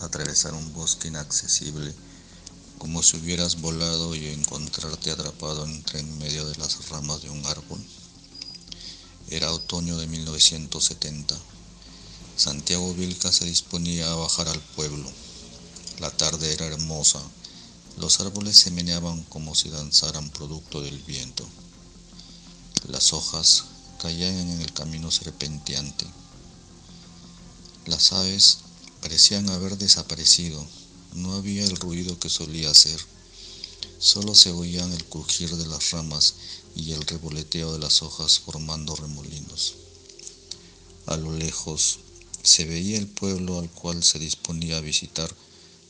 atravesar un bosque inaccesible, como si hubieras volado y encontrarte atrapado en medio de las ramas de un árbol. Era otoño de 1970. Santiago Vilca se disponía a bajar al pueblo. La tarde era hermosa. Los árboles se meneaban como si danzaran producto del viento. Las hojas caían en el camino serpenteante. Las aves parecían haber desaparecido. No había el ruido que solía hacer. Solo se oían el crujir de las ramas y el revoleteo de las hojas formando remolinos. A lo lejos se veía el pueblo al cual se disponía a visitar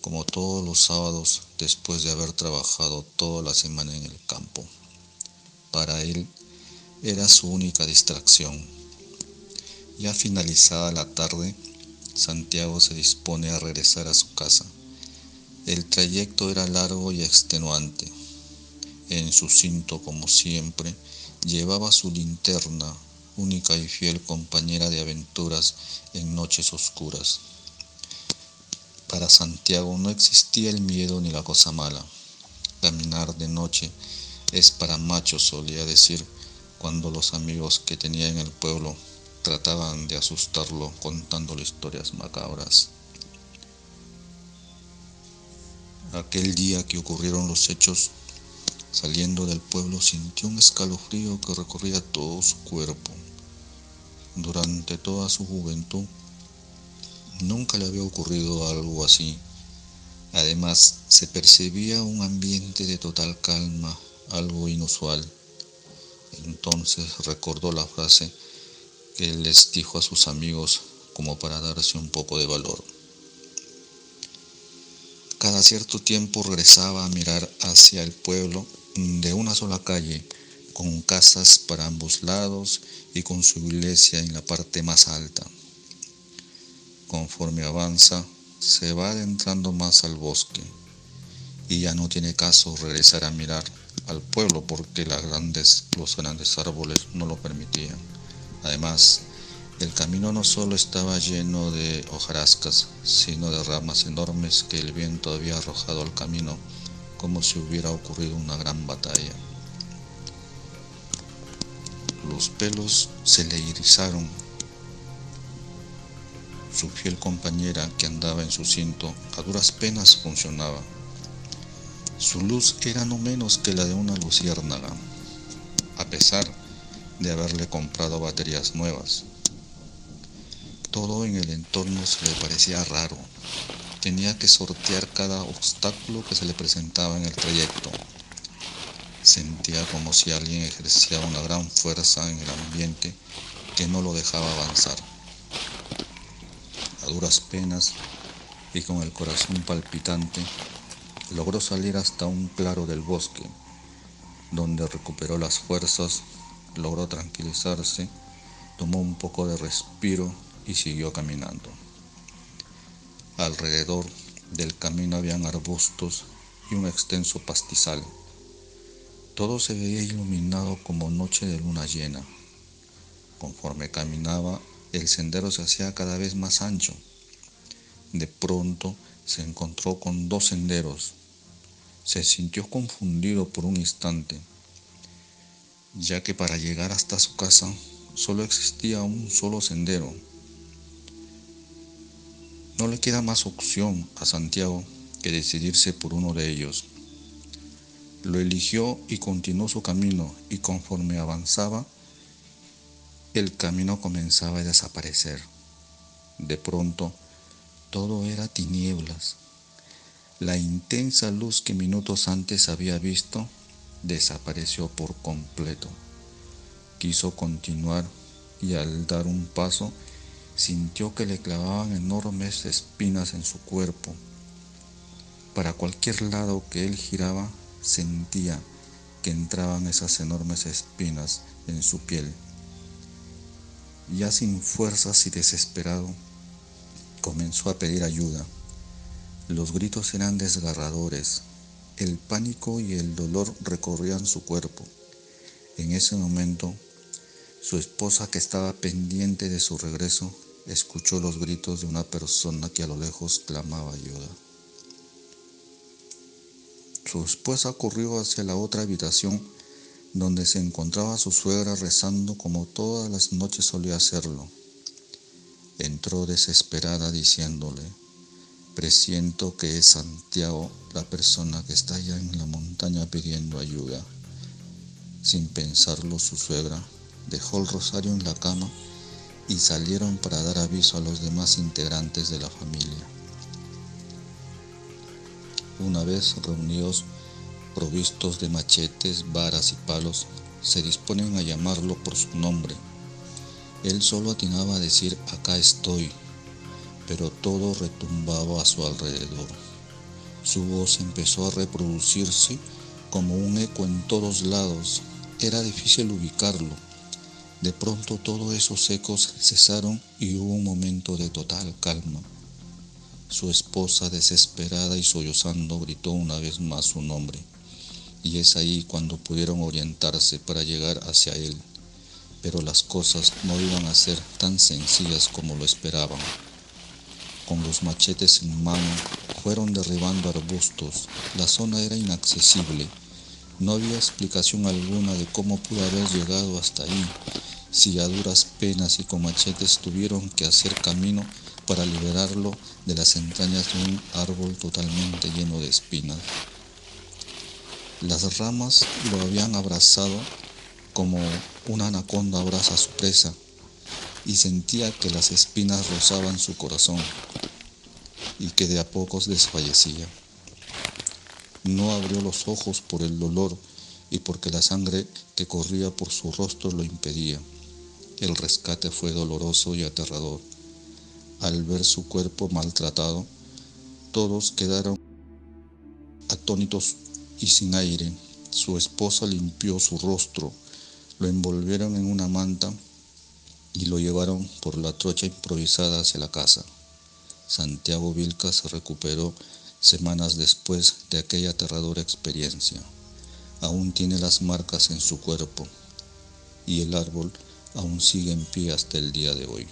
como todos los sábados después de haber trabajado toda la semana en el campo. Para él era su única distracción. Ya finalizada la tarde, Santiago se dispone a regresar a su casa. El trayecto era largo y extenuante. En su cinto, como siempre, llevaba su linterna, única y fiel compañera de aventuras en noches oscuras. Para Santiago no existía el miedo ni la cosa mala. Caminar de noche es para machos, solía decir, cuando los amigos que tenía en el pueblo trataban de asustarlo contándole historias macabras. Aquel día que ocurrieron los hechos, saliendo del pueblo sintió un escalofrío que recorría todo su cuerpo. Durante toda su juventud nunca le había ocurrido algo así. Además, se percibía un ambiente de total calma, algo inusual. Entonces recordó la frase que les dijo a sus amigos como para darse un poco de valor. Cada cierto tiempo regresaba a mirar hacia el pueblo de una sola calle, con casas para ambos lados y con su iglesia en la parte más alta. Conforme avanza, se va adentrando más al bosque y ya no tiene caso regresar a mirar al pueblo porque los grandes árboles no lo permitían. Además, el camino no solo estaba lleno de hojarascas, sino de ramas enormes que el viento había arrojado al camino como si hubiera ocurrido una gran batalla. Los pelos se le erizaron. Su fiel compañera que andaba en su cinto a duras penas funcionaba. Su luz era no menos que la de una luciérnaga, a pesar de haberle comprado baterías nuevas. Todo en el entorno se le parecía raro. Tenía que sortear cada obstáculo que se le presentaba en el trayecto. Sentía como si alguien ejercía una gran fuerza en el ambiente que no lo dejaba avanzar. A duras penas y con el corazón palpitante, logró salir hasta un claro del bosque, donde recuperó las fuerzas, logró tranquilizarse, tomó un poco de respiro y siguió caminando. Alrededor del camino habían arbustos y un extenso pastizal. Todo se veía iluminado como noche de luna llena. Conforme caminaba, el sendero se hacía cada vez más ancho. De pronto se encontró con dos senderos. Se sintió confundido por un instante, ya que para llegar hasta su casa solo existía un solo sendero. No le queda más opción a Santiago que decidirse por uno de ellos. Lo eligió y continuó su camino, y conforme avanzaba, el camino comenzaba a desaparecer. De pronto, todo era tinieblas. La intensa luz que minutos antes había visto desapareció por completo. Quiso continuar y al dar un paso sintió que le clavaban enormes espinas en su cuerpo. Para cualquier lado que él giraba, sentía que entraban esas enormes espinas en su piel. Ya sin fuerzas y desesperado, comenzó a pedir ayuda. Los gritos eran desgarradores. El pánico y el dolor recorrían su cuerpo. En ese momento, su esposa, que estaba pendiente de su regreso, escuchó los gritos de una persona que a lo lejos clamaba ayuda. Su esposa corrió hacia la otra habitación donde se encontraba su suegra rezando como todas las noches solía hacerlo. Entró desesperada diciéndole: presiento que es Santiago la persona que está allá en la montaña pidiendo ayuda. Sin pensarlo, su suegra dejó el rosario en la cama y salieron para dar aviso a los demás integrantes de la familia. Una vez reunidos, provistos de machetes, varas y palos, se disponen a llamarlo por su nombre. Él solo atinaba a decir: acá estoy, pero todo retumbaba a su alrededor. Su voz empezó a reproducirse como un eco en todos lados. Era difícil ubicarlo. De pronto todos esos ecos cesaron y hubo un momento de total calma. Su esposa, desesperada y sollozando, gritó una vez más su nombre, y es ahí cuando pudieron orientarse para llegar hacia él. Pero las cosas no iban a ser tan sencillas como lo esperaban. Con los machetes en mano, fueron derribando arbustos. La zona era inaccesible. No había explicación alguna de cómo pudo haber llegado hasta ahí, si a duras penas y con machetes tuvieron que hacer camino para liberarlo de las entrañas de un árbol totalmente lleno de espinas. Las ramas lo habían abrazado como una anaconda abraza a su presa, y sentía que las espinas rozaban su corazón y que de a pocos desfallecía. No abrió los ojos por el dolor y porque la sangre que corría por su rostro lo impedía. El rescate fue doloroso y aterrador. Al ver su cuerpo maltratado, todos quedaron atónitos y sin aire. Su esposa limpió su rostro, lo envolvieron en una manta y lo llevaron por la trocha improvisada hacia la casa. Santiago Vilca se recuperó semanas después de aquella aterradora experiencia. Aún tiene las marcas en su cuerpo y el árbol aún sigue en pie hasta el día de hoy.